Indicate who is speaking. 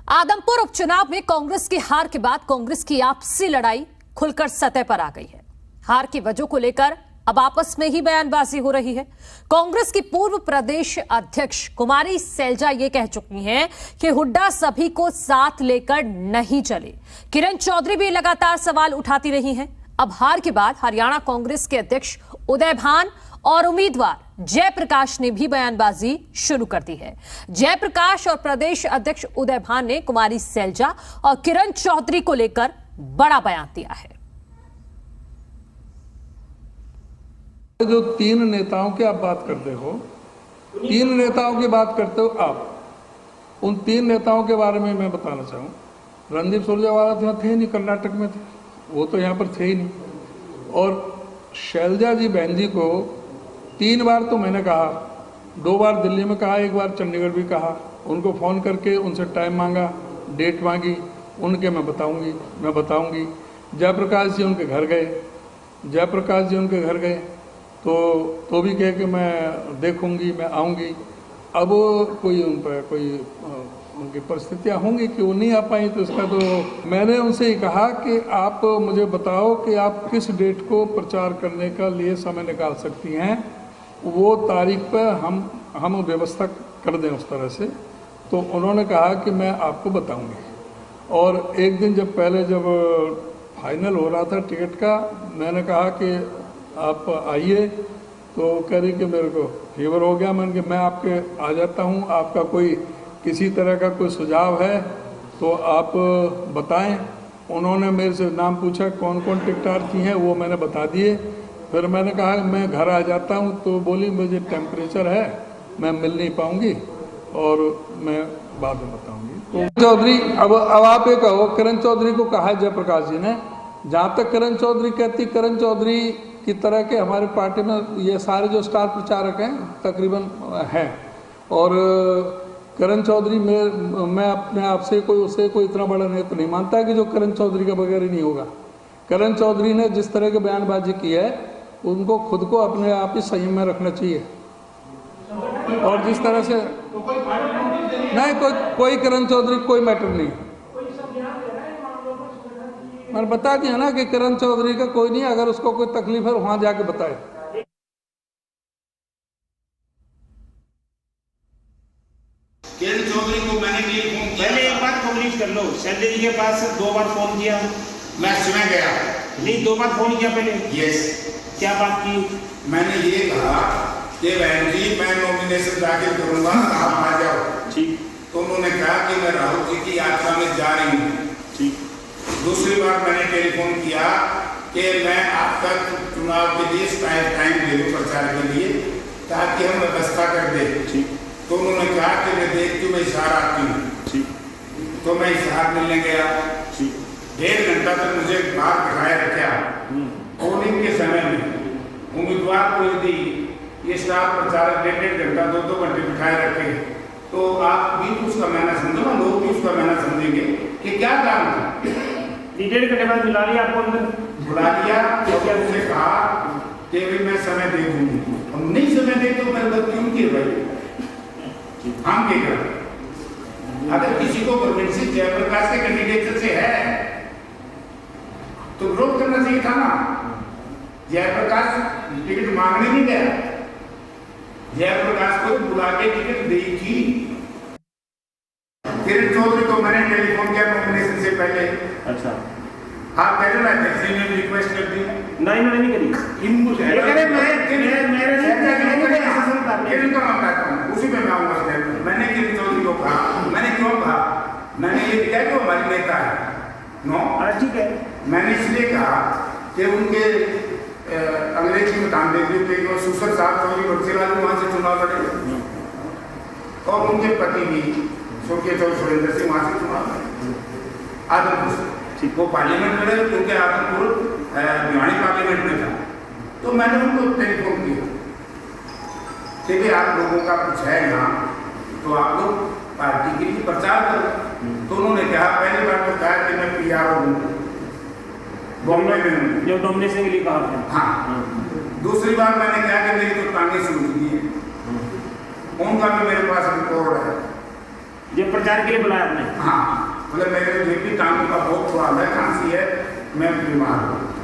Speaker 1: आदमपुर उपचुनाव में कांग्रेस की हार के बाद कांग्रेस की आपसी लड़ाई खुलकर सतह पर आ गई है। हार की वजह को लेकर अब आपस में ही बयानबाजी हो रही है। कांग्रेस की पूर्व प्रदेश अध्यक्ष कुमारी सैलजा ये कह चुकी हैं कि हुड्डा सभी को साथ लेकर नहीं चले। किरण चौधरी भी लगातार सवाल उठाती रही हैं। अब हार के बाद हरियाणा कांग्रेस के अध्यक्ष उदय भान और उम्मीदवार जयप्रकाश ने भी बयानबाजी शुरू कर दी है। जयप्रकाश और प्रदेश अध्यक्ष उदय भान ने कुमारी सैलजा और किरण चौधरी को लेकर बड़ा बयान दिया है।
Speaker 2: जो तीन नेताओं की आप बात करते हो, तीन नेताओं की बात करते हो आप, उन तीन नेताओं के बारे में मैं बताना चाहूँ। रणदीप सुरजेवाला तो थे नहीं, कर्नाटक में थे, वो तो यहाँ पर थे ही नहीं। और शैलजा जी बहन जी को 3 बार तो मैंने कहा, 2 बार दिल्ली में कहा, 1 बार चंडीगढ़ भी कहा। उनको फ़ोन करके उनसे टाइम मांगा, डेट मांगी, उनके मैं बताऊंगी। जयप्रकाश जी उनके घर गए, तो भी कहे कि मैं देखूंगी, मैं आऊंगी। अब कोई उन पर कोई उनकी परिस्थितियाँ होंगी कि वो नहीं आ पाई, तो इसका तो मैंने उनसे ही कहा कि आप मुझे बताओ कि आप किस डेट को प्रचार करने का लिए समय निकाल सकती हैं, वो तारीख पर हम व्यवस्था कर दें उस तरह से। तो उन्होंने कहा कि मैं आपको बताऊंगी। और एक दिन जब फाइनल हो रहा था टिकट का, मैंने कहा कि आप आइए, तो कह रही कि मेरे को फीवर हो गया। मैंने कहा मैं आपके आ जाता हूँ, आपका कोई किसी तरह का कोई सुझाव है तो आप बताएं। उन्होंने मेरे से नाम पूछा कौन कौन टिकटार्थी हैं, वो मैंने बता दिए। फिर मैंने कहा मैं घर आ जाता हूँ, तो बोली मुझे टेम्परेचर है, मैं मिल नहीं पाऊँगी और मैं बाद में बताऊँगी। तो चौधरी, अब आप ये कहो, किरण चौधरी को कहा है जयप्रकाश जी ने। जहाँ तक किरण चौधरी कहती, किरण चौधरी की तरह के हमारे पार्टी में ये सारे जो स्टार प्रचारक हैं तकरीबन हैं, और किरण चौधरी मैं अपने आप से कोई इतना बड़ा नेता नहीं मानता है कि जो किरण चौधरी के बगैर ही नहीं होगा। किरण चौधरी ने जिस तरह के बयानबाजी की है, उनको खुद को अपने आप ही संयम में रखना चाहिए। और जिस तरह से नहीं, कोई किरण चौधरी कोई मैटर नहीं। मैंने बता दिया ना कि किरण चौधरी का कोई नहीं, अगर उसको कोई तकलीफ है वहां जाके बताए।
Speaker 3: किरण चौधरी को मैंने टेलीफोन किया, पहले एक बात कम्प्लीट कर लो। सैलजा जी के पास 2 बार फोन किया, मैं सुना गया नहीं, 2 बार फोन किया पहले। यस, क्या बात की? मैंने ये कहा कि बहन जी मैं नॉमिनेशन दाखिल करूंगा, आप आ जाओ। ठीक। तो उन्होंने कहा कि मैं राहुल जी की यात्रा में जा रही हूँ। ठीक। दूसरी बार मैंने टेलीफोन किया कि मैं आपका चुनाव के लिए टाइम दे दूँ प्रचार के लिए, ताकि हम व्यवस्था कर दें। ठीक। तो उन्होंने कहा कि मैं देखती हूँ, मैं हिसार आती हूँ। ठीक। तो मैं हिसार मिलने गया। ठीक। 1.5 घंटा तक मुझे बाहर बिठाया रखा। पोलिंग के समय में उम्मीदवार को यदि ये स्टार प्रचारक 1.5 घंटा 2 घंटे बिठाए रखे, तो आप भी उसका मैंने समझो ना, लोग भी उसका मैंने समझेंगे कि क्या काम था। 1.5 घंटे बाद बुला लिया, आपको अंदर बुला लिया, तो क्या उसने कहा कि भाई मैं समय दे दूंगी। हम नहीं समय दे तो मैं गलती उनकी है भाई, हम क्या करें? अगर किसी को प्रोविंसी जयप्रकाश के कैंडिडेट से है तो विरोध करना चाहिए था ना। जयप्रकाश टिकट मांगने नहीं गया, जयप्रकाश को बुला के टिकट दी थी। किरण चौधरी को मैंने टेलीफोन किया नॉमिनेशन से पहले। अच्छा, आप कह रहे हैं किसी ने रिक्वेस्ट कर दी? नहीं, मैंने नहीं करी। इनको कह रहे किरण का नाम कहता हूँ, उसी पे मैं आऊँगा। मैंने किरण चौधरी को कहा, मैंने क्यों कहा, मैंने ये दिखाया कि वो हमारी नेता है। नो, ठीक है। मैंने इसलिए कहा कि उनके अंग्रेजी में काम देते थे, सुसर साहब चौधरी बक्सीलाल वहाँ से चुनाव लड़े, और उनके पति भी स्वर्गीय चौधरी सुरेंद्र सिंह वहाँ से चुनाव लड़े आदमपुर से। ठीक। वो पार्लियामेंट में रहे, क्योंकि आदमपुर भिवानी पार्लियामेंट में था। तो मैंने उनको टेलीफोन किया कि भाई आप लोगों का कुछ है यहाँ, तो आप लोग पार्टी के लिए प्रचार करो। तो उन्होंने कहा, पहली बार तो कहा कि मैं PR हूँ, बॉम्बे में हूँ, जो नॉमिनेशन के लिए कहा था। हाँ। दूसरी बार मैंने कहा कि मेरी तो टांगे शुरू की है, उनका भी मेरे पास रिकॉर्ड है। जो प्रचार के लिए बुलाया आपने? हाँ।
Speaker 4: मतलब मेरे जेपी टांगों का बहुत प्रॉब्लम है, खांसी है, मैं बीमार हूँ।